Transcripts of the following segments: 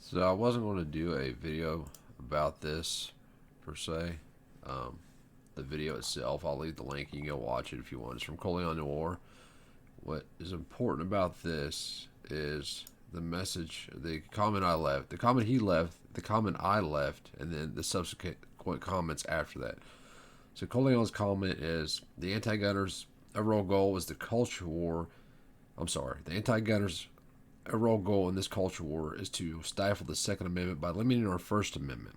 So I wasn't going to do a video about this per se. Um, the video itself, I'll leave the link. You can go watch it if you want. It's from Coleon Noir. What is important about this is the message, the comment I left, the comment he left, the comment I left, and then the subsequent comments after that. So Coleon's comment is the anti-gunners' overall goal is the culture war. I'm sorry, the anti-gunners' overall goal in this culture war is to stifle the Second Amendment by limiting our First Amendment.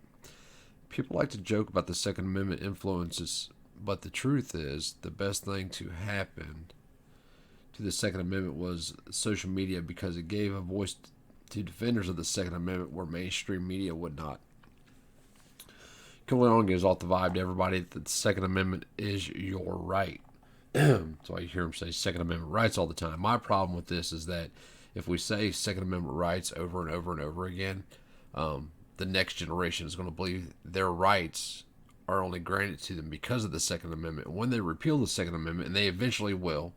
People like to joke about the Second Amendment influences, but the truth is the best thing to happen to the Second Amendment was social media because it gave a voice to defenders of the Second Amendment where mainstream media would not. Coming on gives off the vibe to everybody that the Second Amendment is your right. So I hear him say Second Amendment rights all the time. My problem with this is that if we say Second Amendment rights over and over and over again, the next generation is going to believe their rights are only granted to them because of the Second Amendment. When they repeal the Second Amendment, and they eventually will,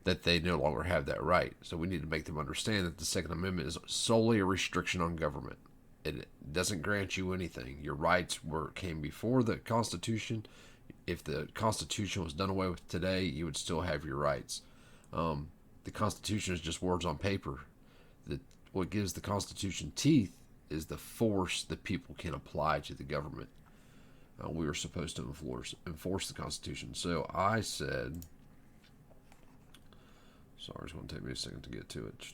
that they no longer have that right. So we need to make them understand that the Second Amendment is solely a restriction on government. It doesn't grant you anything. Your rights came before the Constitution. If the Constitution was done away with today, you would still have your rights. The Constitution is just words on paper. What gives the Constitution teeth is the force that people can apply to the government. We are supposed to enforce the Constitution. So I said, sorry, it's going to take me a second to get to it.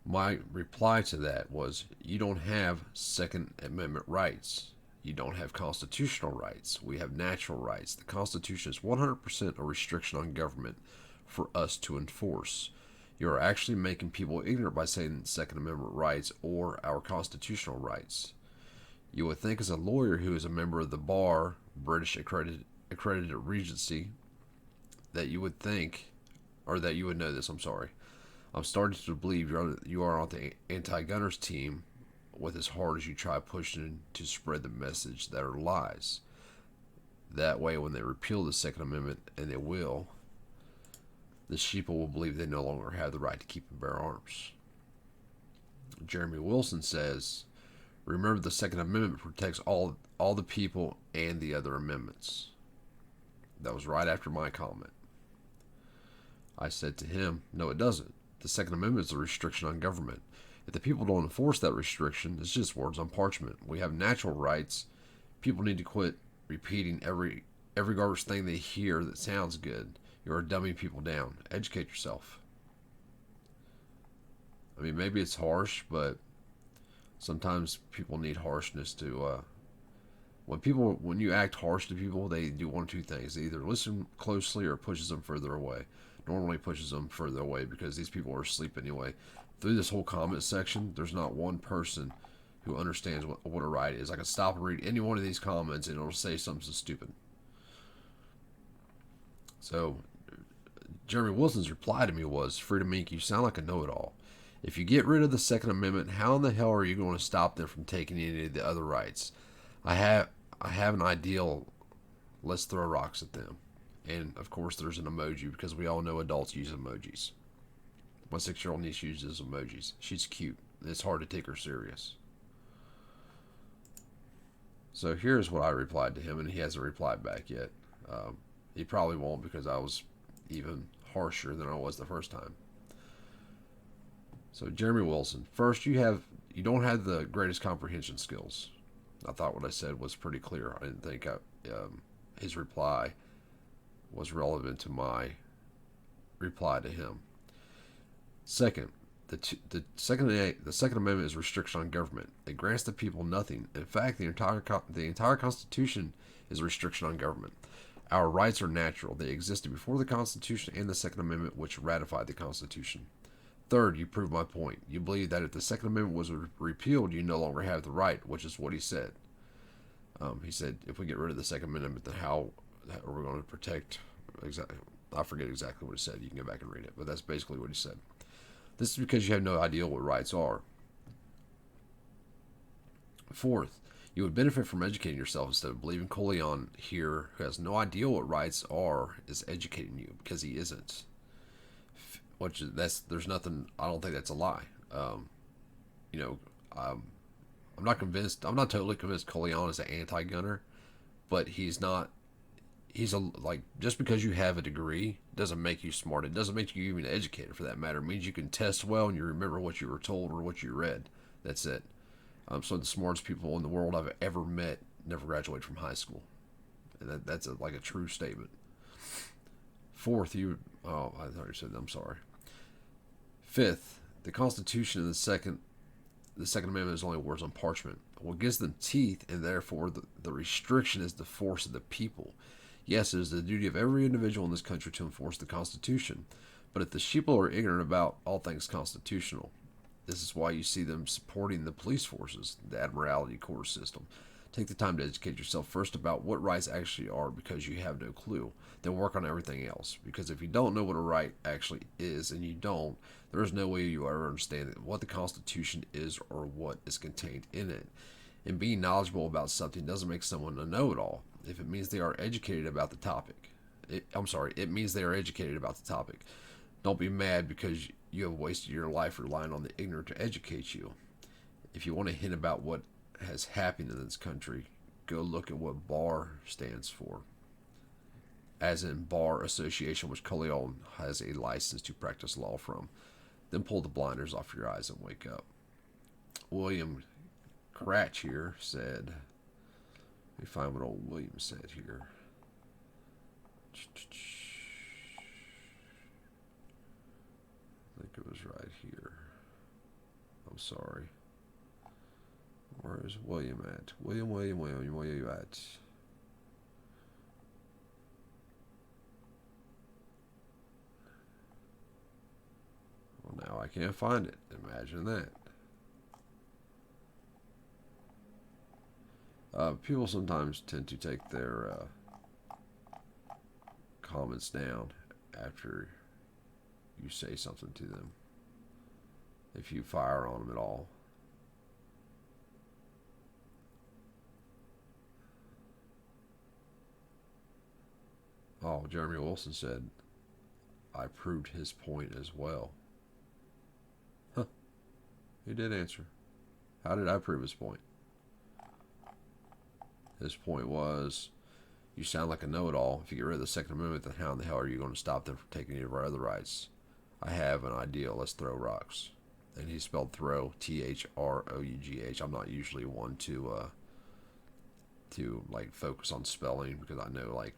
My reply to that was, you don't have Second Amendment rights. You don't have constitutional rights. We have natural rights. The Constitution is 100% a restriction on government for us to enforce. You are actually making people ignorant by saying Second Amendment rights or our constitutional rights. You would think, as a lawyer who is a member of the bar, British accredited Regency, that you would think, or that you would know this. I'm sorry. I'm starting to believe you are on the anti-gunners team with as hard as you try pushing to spread the message that are lies. That way, when they repeal the Second Amendment, and they will, the sheeple will believe they no longer have the right to keep and bear arms. Jeremy Wilson says, remember the Second Amendment protects all the people and the other amendments. That was right after my comment. I said to him, no, it doesn't. The Second Amendment is a restriction on government. If the people don't enforce that restriction, it's just words on parchment. We have natural rights. People need to quit repeating every garbage thing they hear that sounds good. You're dumbing people down. Educate yourself. I mean, maybe it's harsh, but sometimes people need harshness to. When you act harsh to people, they do one of two things: they either listen closely or pushes them further away. Normally pushes them further away because these people are asleep anyway. Through this whole comment section, there's not one person who understands what a right is. I can stop and read any one of these comments and it'll say something so stupid. So Jeremy Wilson's reply to me was, Freedom Inc., you sound like a know-it-all. If you get rid of the Second Amendment, how in the hell are you going to stop them from taking any of the other rights? I have an ideal. Let's throw rocks at them. And of course, there's an emoji because we all know adults use emojis. My 6-year-old niece uses emojis. She's cute. It's hard to take her serious. So here's what I replied to him, and he hasn't replied back yet. He probably won't because I was even harsher than I was the first time. So Jeremy Wilson, first you don't have the greatest comprehension skills. I thought what I said was pretty clear. I didn't think his reply was relevant to my reply to him. Second, the Second Amendment is a restriction on government. It grants the people nothing. In fact, the entire Constitution is a restriction on government. Our rights are natural. They existed before the Constitution and the Second Amendment, which ratified the Constitution. Third, you prove my point. You believe that if the Second Amendment was repealed, you no longer have the right, which is what he said. He said, if we get rid of the Second Amendment, then how are we going to protect? Exactly, I forget exactly what he said. You can go back and read it, but that's basically what he said. This is because you have no idea what rights are. Fourth, you would benefit from educating yourself instead of believing Coleon here, who has no idea what rights are, is educating you, because he isn't. There's nothing. I don't think that's a lie. you know, um, I'm not convinced. I'm not totally convinced Coleon is an anti-gunner, but he's not. He's a like just because you have a degree doesn't make you smart. It doesn't make you even educated for that matter. It means you can test well and you remember what you were told or what you read. That's it. Some of the smartest people in the world I've ever met never graduated from high school. And that's like a true statement. Fourth, oh, I already said that. I'm sorry. Fifth, the Constitution and the Second Amendment is only words on parchment. What gives them teeth, and therefore the restriction is the force of the people. Yes, it is the duty of every individual in this country to enforce the Constitution. But if the sheeple are ignorant about all things constitutional, this is why you see them supporting the police forces, the admiralty court system. Take the time to educate yourself first about what rights actually are because you have no clue. Then work on everything else. Because if you don't know what a right actually is, and you don't, there is no way you ever understand what the Constitution is or what is contained in it. And being knowledgeable about something doesn't make someone a know-it-all. If it means they are educated about the topic. It means they are educated about the topic. Don't be mad because you have wasted your life relying on the ignorant to educate you. If you want a hint about what has happened in this country, go look at what BAR stands for. As in Bar Association, which Coleon has a license to practice law from. Then pull the blinders off your eyes and wake up. William Cratch here said, let me find what old William said here. I think it was right here. I'm sorry. Where is William at? William, where are you at? Well, now I can't find it. Imagine that. People sometimes tend to take their comments down after you say something to them. If you fire on them at all. Oh, Jeremy Wilson said, I proved his point as well. Huh. He did answer. How did I prove his point? His point was, you sound like a know-it-all. If you get rid of the Second Amendment, then how in the hell are you going to stop them from taking any of our other rights? I have an idea. Let's throw rocks. And he spelled throw, T-H-R-O-U-G-H. I'm not usually one to like focus on spelling because I know like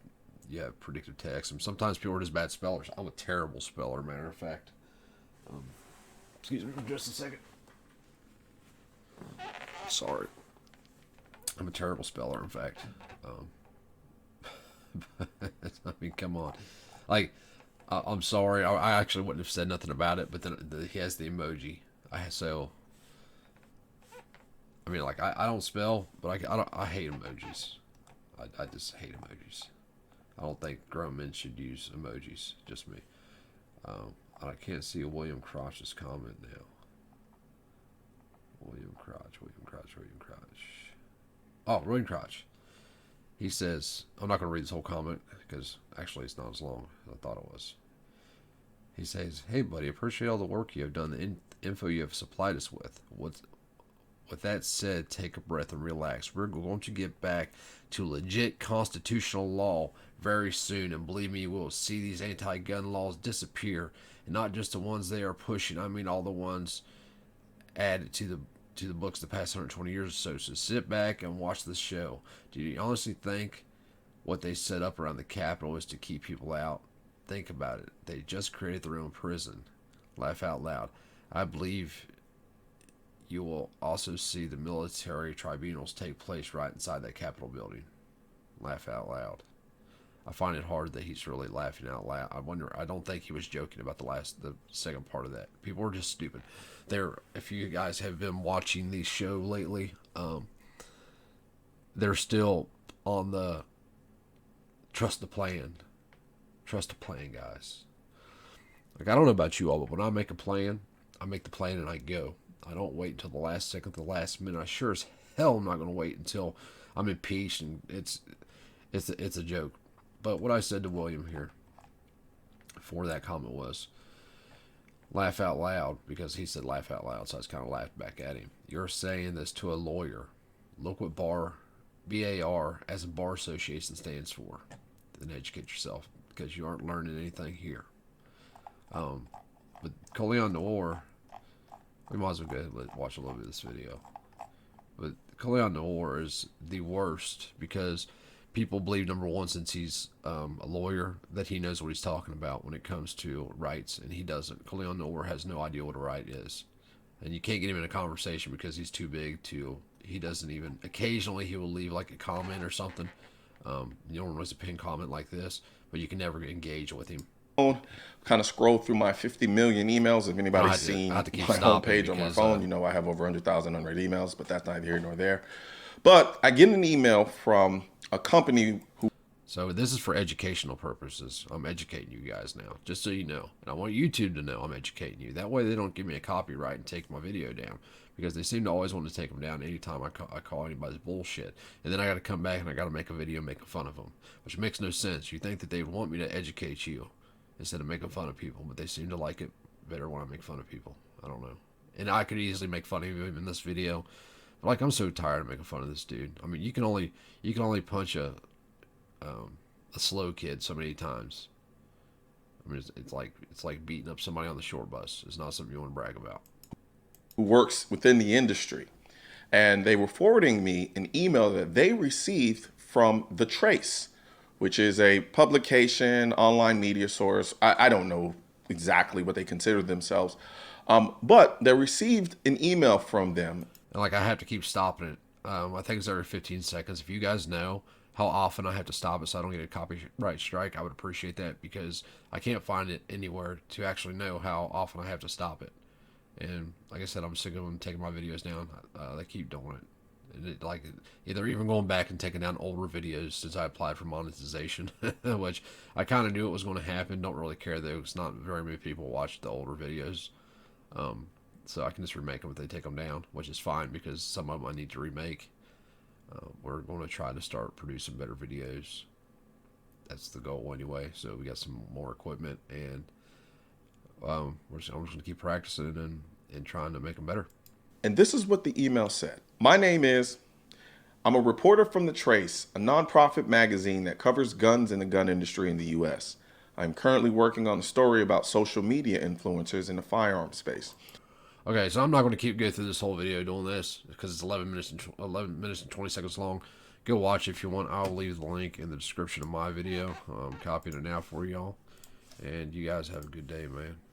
you have predictive text, and sometimes people are just bad spellers. I'm a terrible speller, matter of fact. Excuse me for just a second. Sorry. I'm a terrible speller, in fact. I mean, come on. Like, I'm sorry. I actually wouldn't have said nothing about it, but then he has the emoji. I mean, like, I don't spell, but I hate emojis. I just hate emojis. I don't think grown men should use emojis. Just me. I can't see William Crotch's comment now. William Crotch. Oh, William Crotch. He says, I'm not going to read this whole comment because actually it's not as long as I thought it was. He says, hey, buddy, appreciate all the work you have done, the info you have supplied us with. With that said, take a breath and relax. We're going to get back to legit constitutional law very soon, and believe me, we'll see these anti-gun laws disappear, and not just the ones they are pushing. I mean all the ones added to the books the past 120 years or so. So sit back and watch this show. Do you honestly think what they set up around the Capitol is to keep people out? Think about it. They just created their own prison. Laugh out loud. I believe you will also see the military tribunals take place right inside that Capitol building. Laugh out loud. I find it hard that he's really laughing out loud. I don't think he was joking about the second part of that. People are just stupid. If you guys have been watching the show lately, they're still on the trust the plan. Trust the plan, guys. Like, I don't know about you all, but when I make a plan, I make the plan and I go. I don't wait until the last second, the last minute. I sure as hell am not going to wait until I'm impeached, and it's a joke. But what I said to William here for that comment was, laugh out loud because he said laugh out loud, so I just kind of laughed back at him. You're saying this to a lawyer. Look what BAR as a bar association stands for. Then educate yourself because you aren't learning anything here. But Coleon Noir, we might as well go ahead and watch a little bit of this video. But Coleon Noir is the worst because people believe, number one, since he's a lawyer, that he knows what he's talking about when it comes to rights, and he doesn't. Coleon Noir has no idea what a right is. And you can't get him in a conversation because he's too big to, he doesn't even, occasionally he will leave like a comment or something. You don't always a pin comment like this, but you can never engage with him. Kind of scroll through my 50 million emails. If anybody's seen my homepage on my phone, you know I have over 100,000 unread emails, but that's neither here nor there. But I get an email from a company who... So this is for educational purposes. I'm educating you guys now, just so you know. And I want YouTube to know I'm educating you. That way they don't give me a copyright and take my video down. Because they seem to always want to take them down anytime I call anybody's bullshit. And then I got to come back and I got to make a video making fun of them. Which makes no sense. You think that they want me to educate you instead of making fun of people. But they seem to like it better when I make fun of people. I don't know. And I could easily make fun of him in this video. But like, I'm so tired of making fun of this dude. I mean, you can only punch a slow kid so many times. I mean, it's like beating up somebody on the short bus. It's not something you want to brag about. Who works within the industry, and they were forwarding me an email that they received from The Trace, which is a publication, online media source. I don't know exactly what they consider themselves, but they received an email from them. And like, I have to keep stopping it. I think it's every 15 seconds. If you guys know how often I have to stop it so I don't get a copyright strike, I would appreciate that, because I can't find it anywhere to actually know how often I have to stop it. And like I said, I'm sick of them taking my videos down. They keep doing it. And like, they're even going back and taking down older videos since I applied for monetization, which I kind of knew it was going to happen. Don't really care though, because not very many people watch the older videos. So I can just remake them if they take them down, which is fine because some of them I need to remake. We're going to try to start producing better videos. That's the goal anyway. So we got some more equipment, and I'm just going to keep practicing and trying to make them better. And this is what the email said. My name is, I'm a reporter from The Trace, a nonprofit magazine that covers guns and the gun industry in the U.S. I'm currently working on a story about social media influencers in the firearms space. Okay, so I'm not going to go through this whole video doing this because it's 11 minutes and 20 seconds long. Go watch it if you want. I'll leave the link in the description of my video. I'm copying it now for y'all. And you guys have a good day, man.